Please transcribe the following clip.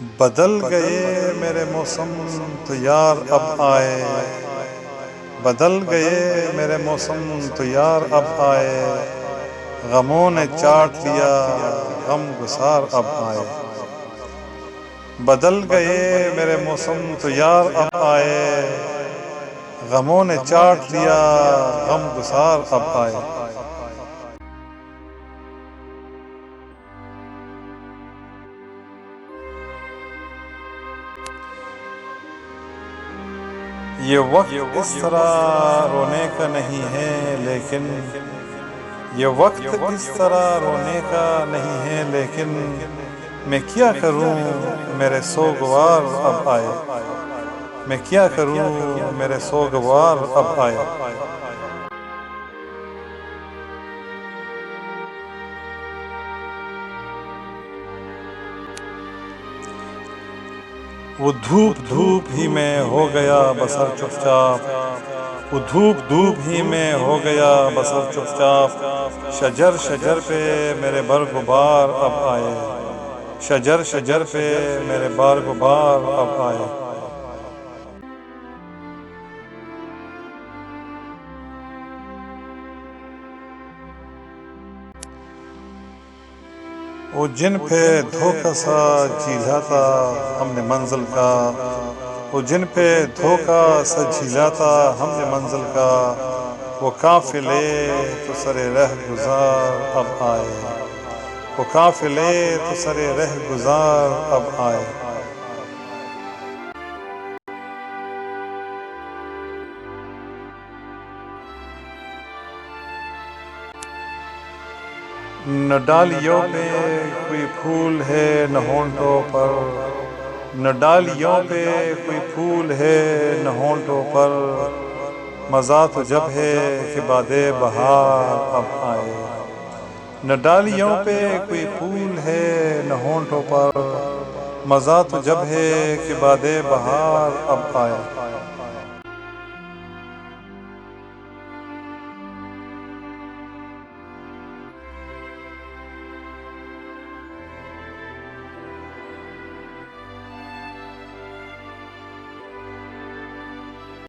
بدل گئے میرے موسم تو یار اب آئے، بدل گئے میرے موسم تو یار اب آئے، غموں نے چاٹ لیا غم گسار اب آئے۔ بدل گئے میرے موسم تو یار اب آئے، غموں نے چاٹ لیا غم گسار اب آئے۔ یہ وقت اس طرح رونے کا نہیں ہے لیکن، یہ وقت اس طرح رونے کا نہیں ہے لیکن، میں کیا کروں میرے سوگوار اب آئے، میں کیا کروں میرے سوگوار اب آئے۔ وہ دھوپ دھوپ ہی میں ہو گیا بسر چپ چاپ، وہ دھوپ دھوپ ہی میں ہو گیا بسر چپ چاپ، شجر شجر پہ میرے برگ و بار اب آئے، شجر شجر پہ میرے برگ و بار اب آئے۔ وہ جن پہ دھوکہ سا جھیلا تھا ہم نے منزل کا، وہ جن پہ دھوکہ سا جھیلا تھا ہم نے منزل کا، وہ قافلے تو سرے رہ گزار اب آئے، وہ قافلے تو سرے رہ گزار اب آئے۔ نہ ڈالیوں پہ کوئی پھول ہے نہ ہونٹوں پر، نہ ڈالیوں پہ کوئی پھول ہے نہ ہونٹوں پر، مزہ تو جب ہے کہ باد بہار اب آئے، نہ ڈالیوں پہ کوئی پھول ہے نہ ہونٹوں پر، مزہ تو جب ہے کہ باد بہار اب آئے۔